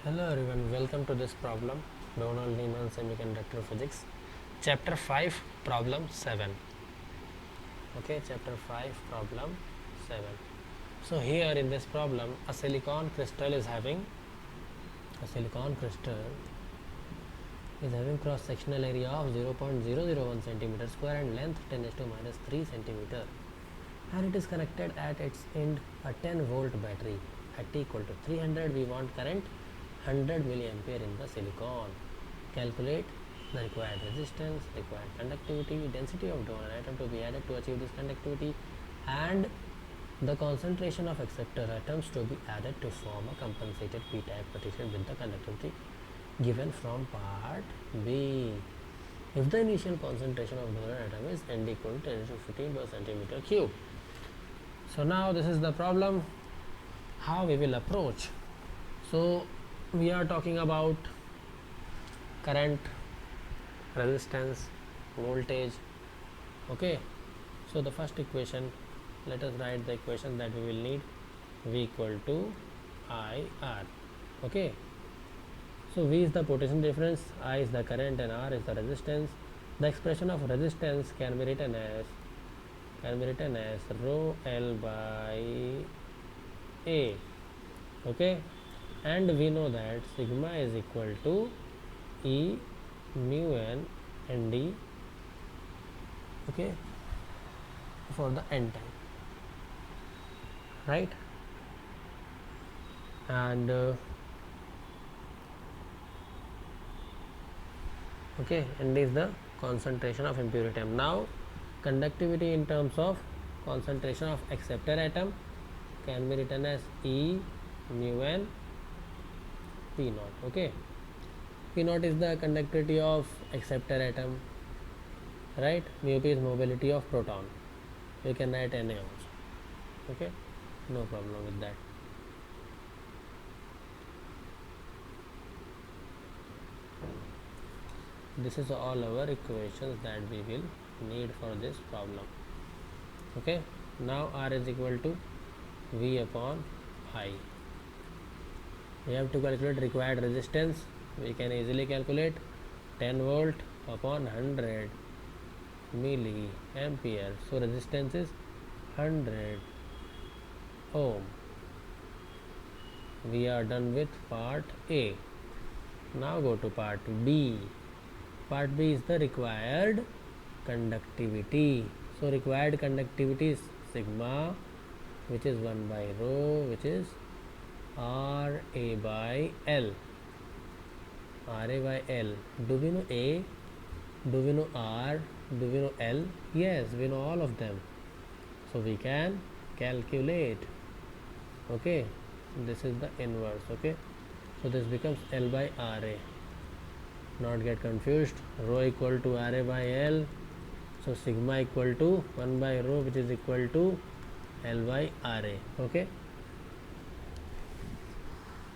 Hello everyone, welcome to this problem, Donald Neamen Semiconductor Physics, Chapter 5, Problem 7. Okay, Chapter 5, Problem 7. So here in this problem, a silicon crystal is having cross-sectional area of 0.001 centimeter square and length 10 to minus 3 centimeter, and it is connected at its end a 10 volt battery. At T equal to 300, we want current 100 milliampere in the silicon. Calculate the required resistance, required conductivity, density of donor atom to be added to achieve this conductivity, and the concentration of acceptor atoms to be added to form a compensated p-type partition with the conductivity given from part B. If the initial concentration of donor atom is Nd equal to 10 to 15 per centimeter cube. So now this is the problem, how we will approach. So we are talking about current, resistance, voltage. Okay, so the first equation, let us write the equation that we will need. V equal to IR. Okay, so V is the potential difference, I is the current, and R is the resistance. The expression of resistance can be written as rho L by A. Okay, and we know that sigma is equal to E mu n nd, okay, for the n time, right? And okay, nd is the concentration of impurity atom. Now conductivity in terms of concentration of acceptor atom can be written as E mu n P naught. Okay, P naught is the conductivity of acceptor atom, right? Mu P is mobility of proton. We can write Na also. Okay, no problem with that. This is all our equations that we will need for this problem. Okay, now R is equal to V upon I. We have to calculate required resistance. We can easily calculate 10 volt upon 100 milliampere. So resistance is 100 ohm. We are done with part A. Now go to part B. Part B is the required conductivity. So required conductivity is sigma, which is 1 by rho, which is R A by L. R A by L. Do we know A? Do we know R? Do we know L? Yes, we know all of them. So we can calculate. Okay, this is the inverse. Okay, so this becomes L by R A. Not get confused. Rho equal to R A by L. So sigma equal to 1 by rho, which is equal to L by R A. Okay.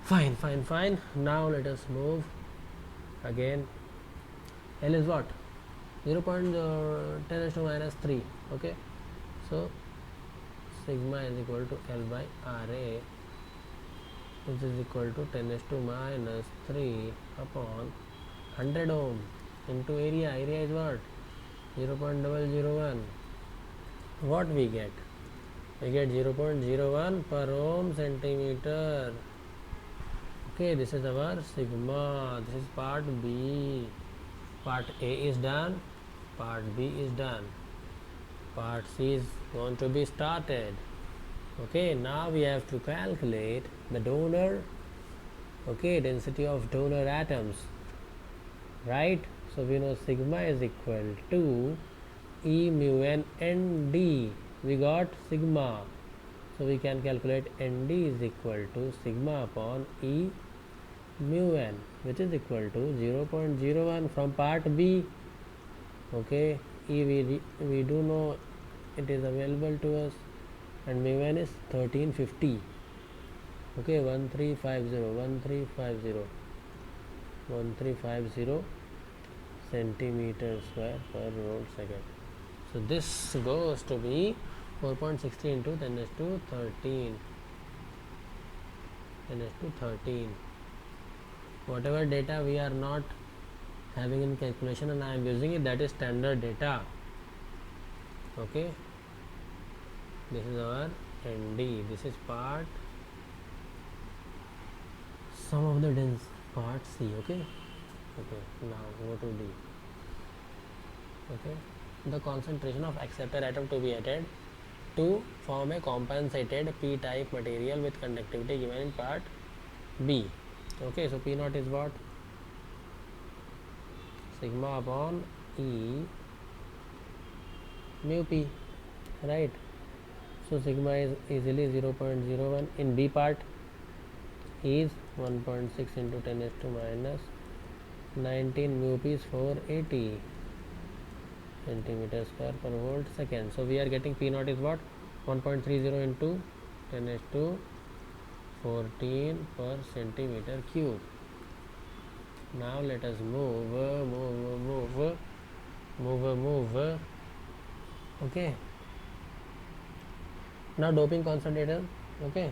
Fine. Now let us move again. L is what? 0.10 to minus 3. Okay. So sigma is equal to L by RA, which is equal to 10 to minus 3 upon 100 ohm into area. Area is what? 0.001. What we get? We get 0.01 per ohm centimeter. Okay, this is our sigma. This is part B. Part A is done. Part B is done. Part C is going to be started. Okay, now we have to calculate the donor, okay, density of donor atoms, right? So we know sigma is equal to E mu n nd. We got sigma, so we can calculate nd is equal to sigma upon E mu n, which is equal to 0.01 from part B. Okay, E we do know it is available to us, and mu n is 1350. Okay, 1350 centimeter square per volt second. So this goes to be 4.63 into 10 to 13. 10 to 13. whatever data we are not having in calculation and I am using it, that is standard data. Okay, this is our ND. This is part some of the dense part C. Okay, now go to D. Okay, the concentration of acceptor atom to be added to form a compensated p-type material with conductivity given in part B. Okay, so P naught is what? Sigma upon E mu P, right? So sigma is easily 0.01. In B part is 1.6 into 10 raised to minus 19, mu P is 480 centimeter square per volt second. So we are getting P naught is what? 1.30 into 10 raised to 14 per centimeter cube. Now let us move. Okay. Now doping concentrator. Okay.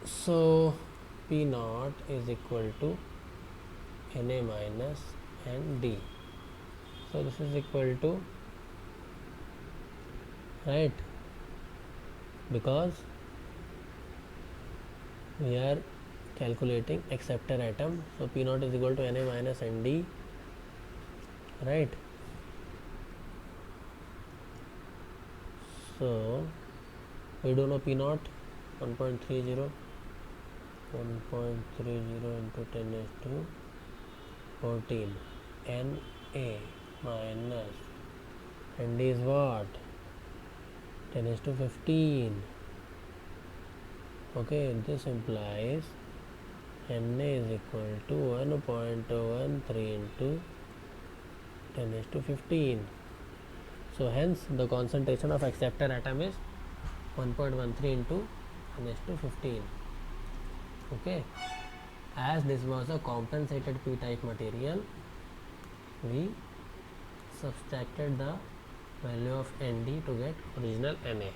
So P naught is equal to Na minus ND. So this is equal to, right, because we are calculating acceptor atom. So P naught is equal to Na minus ND, right? So we do know P naught 1.30 into 10 raised to 14. Na minus ND is what? 10 raised to 15. Okay, this implies Na is equal to 1.13 into 10 raised to 15. So hence the concentration of acceptor atom is 1.13 into 10 raised to 15. Okay, as this was a compensated p-type material, we subtracted the value of ND to get original Na.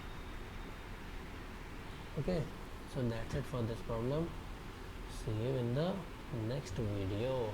Okay, so that's it for this problem. See you in the next video.